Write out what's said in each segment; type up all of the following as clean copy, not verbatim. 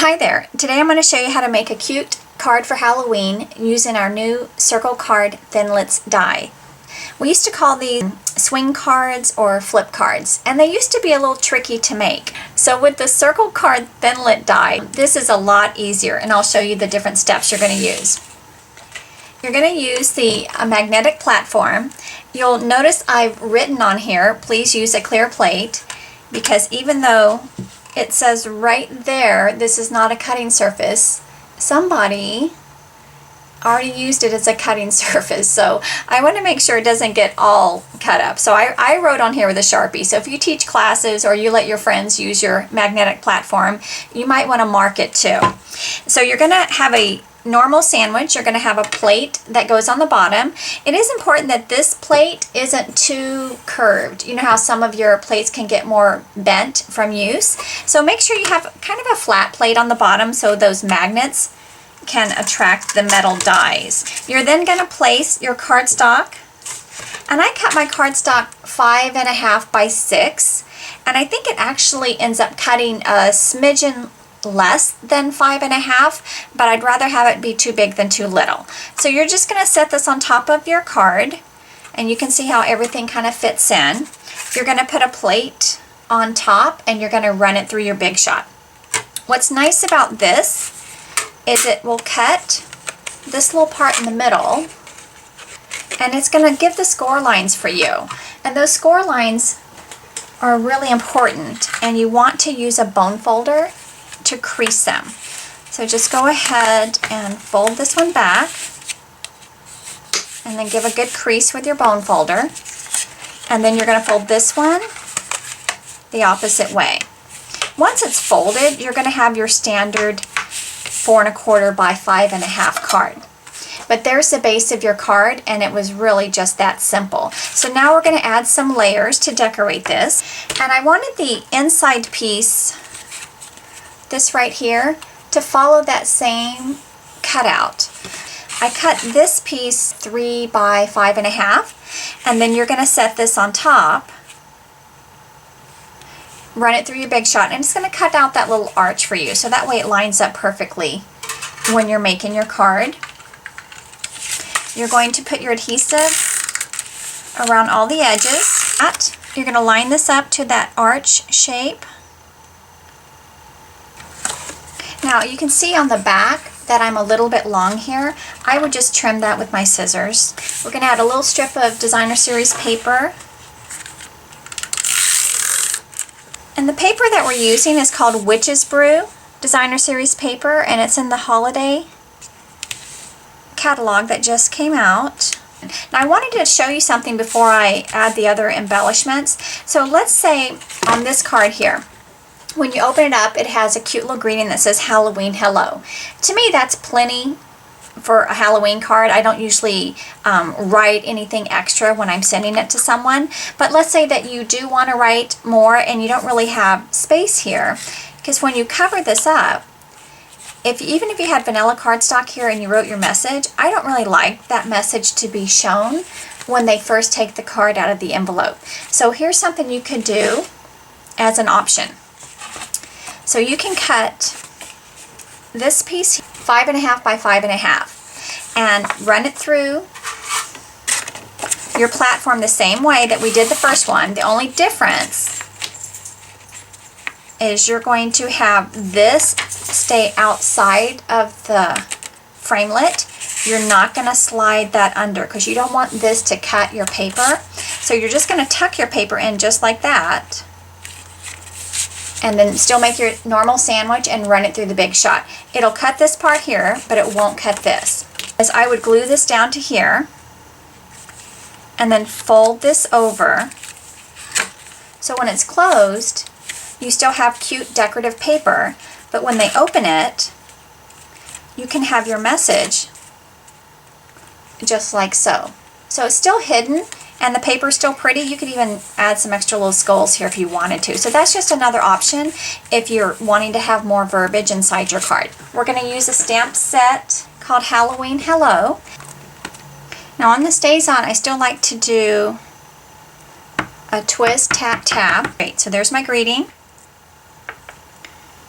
Hi there. Today I'm going to show you how to make a cute card for Halloween using our new circle card Thinlits die. We used to call these swing cards or flip cards, and they used to be a little tricky to make. So with the circle card Thinlit die, this is a lot easier, and I'll show you the different steps you're going to use. You're going to use the magnetic platform. You'll notice I've written on here, please use a clear plate, because even though it says right there, this is not a cutting surface, somebody already used it as a cutting surface, so I want to make sure it doesn't get all cut up. So I wrote on here with a Sharpie. So if you teach classes or you let your friends use your magnetic platform, you might want to mark it too. So you're going to have a normal sandwich. You're going to have a plate that goes on the bottom. It is important that this plate isn't too curved. You know how some of your plates can get more bent from use? So make sure you have kind of a flat plate on the bottom so those magnets can attract the metal dies. You're then going to place your cardstock, and I cut my cardstock 5.5 by 6, and I think it actually ends up cutting a smidgen less than 5.5, but I'd rather have it be too big than too little. So you're just going to set this on top of your card, and you can see how everything kind of fits in. You're going to put a plate on top, and you're going to run it through your Big Shot. What's nice about this is it will cut this little part in the middle, and it's going to give the score lines for you. And those score lines are really important, and you want to use a bone folder to crease them. So just go ahead and fold this one back, and then give a good crease with your bone folder. And then you're going to fold this one the opposite way. Once it's folded, you're going to have your standard 4.25 by 5.5 card. But there's the base of your card, and it was really just that simple. So now we're going to add some layers to decorate this. And I wanted the inside piece, this right here, to follow that same cutout. I cut this piece 3 by 5.5, and then you're going to set this on top, run it through your Big Shot, and it's going to cut out that little arch for you, so that way it lines up perfectly when you're making your card. You're going to put your adhesive around all the edges. You're going to line this up to that arch shape. Now you can see on the back that I'm a little bit long here. I would just trim that with my scissors. We're going to add a little strip of designer series paper. And the paper that we're using is called Witch's Brew designer series paper, and it's in the holiday catalog that just came out. Now I wanted to show you something before I add the other embellishments. So let's say on this card here, when you open it up, it has a cute little greeting that says Halloween Hello. To me, that's plenty for a Halloween card. I don't usually write anything extra when I'm sending it to someone. But let's say that you do want to write more and you don't really have space here. Because when you cover this up, even if you had vanilla cardstock here and you wrote your message, I don't really like that message to be shown when they first take the card out of the envelope. So here's something you could do as an option. So you can cut this piece 5.5 by 5.5 and run it through your platform the same way that we did the first one. The only difference is you're going to have this stay outside of the framelit. You're not going to slide that under because you don't want this to cut your paper. So you're just going to tuck your paper in just like that, and then still make your normal sandwich and run it through the Big Shot. It'll cut this part here, but it won't cut this. As I would glue this down to here, and then fold this over. So when it's closed, you still have cute decorative paper, but when they open it, you can have your message just like so. So it's still hidden, and the paper is still pretty. You could even add some extra little skulls here if you wanted to. So that's just another option if you're wanting to have more verbiage inside your card. We're going to use a stamp set called Halloween Hello. Now on this Days On, I still like to do a twist, tap, tap. Great, so there's my greeting.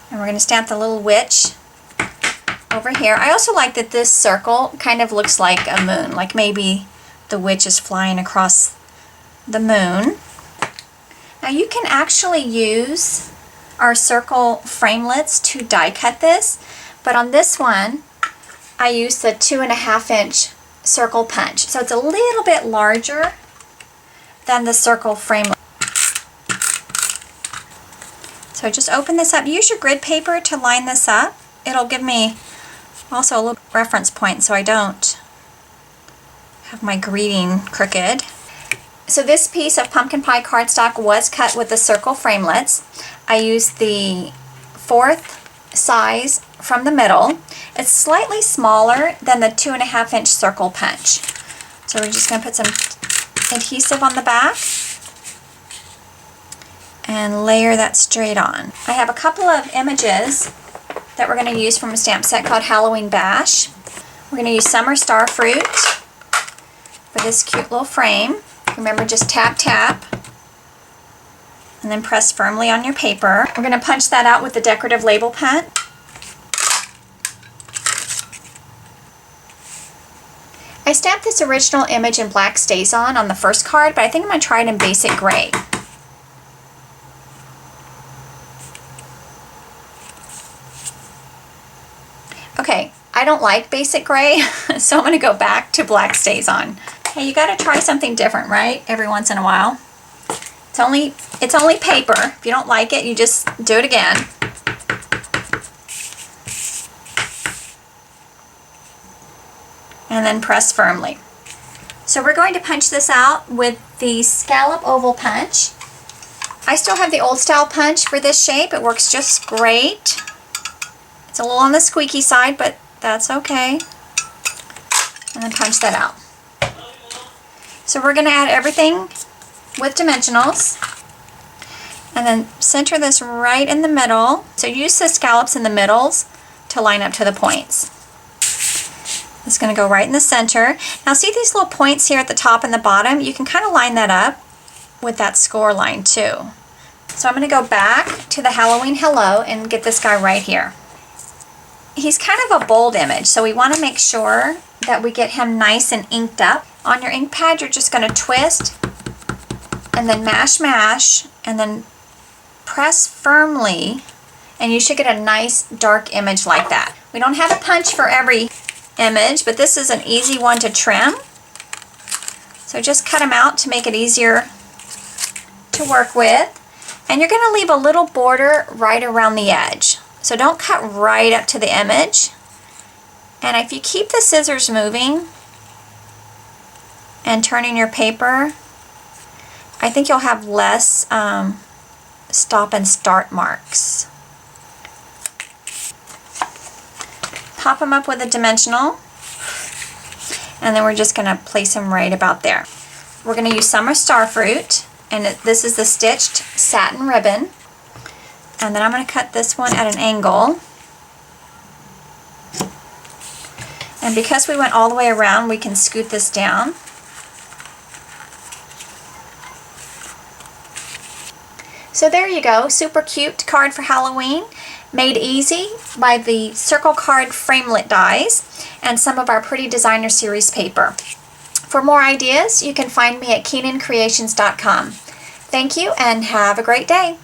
And we're going to stamp the little witch over here. I also like that this circle kind of looks like a moon, like maybe the witch is flying across the moon. Now you can actually use our circle framelits to die cut this, but on this one I use the 2.5 inch circle punch, so it's a little bit larger than the circle framelit. So just open this up. Use your grid paper to line this up. It'll give me also a little reference point so I don't have my greeting crooked. So this piece of pumpkin pie cardstock was cut with the circle framelits. I used the 4th size from the middle. It's slightly smaller than the 2.5 inch circle punch. So we're just going to put some adhesive on the back and layer that straight on. I have a couple of images that we're going to use from a stamp set called Halloween Bash. We're going to use Summer Starfruit for this cute little frame. Remember, just tap tap and then press firmly on your paper. We're going to punch that out with the decorative label pen. I stamped this original image in black StazOn on the first card, but I think I'm going to try it in basic gray. Okay, I don't like basic gray, so I'm going to go back to black StazOn. Hey, you got to try something different, right? Every once in a while. It's only paper. If you don't like it, you just do it again. And then press firmly. So we're going to punch this out with the Scallop oval punch. I still have the old style punch for this shape. It works just great. It's a little on the squeaky side, but that's okay. And then punch that out. So we're going to add everything with dimensionals. And then center this right in the middle. So use the scallops in the middles to line up to the points. It's going to go right in the center. Now see these little points here at the top and the bottom? You can kind of line that up with that score line too. So I'm going to go back to the Halloween Hello and get this guy right here. He's kind of a bold image, so we want to make sure that we get him nice and inked up. On your ink pad, you're just going to twist and then mash, and then press firmly, and you should get a nice dark image like that. We don't have a punch for every image, but this is an easy one to trim. So just cut them out to make it easier to work with. And you're going to leave a little border right around the edge. So don't cut right up to the image. And if you keep the scissors moving and turning your paper, I think you'll have less stop and start marks. Pop them up with a dimensional, and then we're just going to place them right about there. We're going to use Summer Starfruit, and this is the stitched satin ribbon. And then I'm going to cut this one at an angle. And because we went all the way around, we can scoot this down. So there you go, super cute card for Halloween, made easy by the circle card framelit dies and some of our Pretty Designer Series paper. For more ideas, you can find me at KeenanCreations.com. Thank you and have a great day.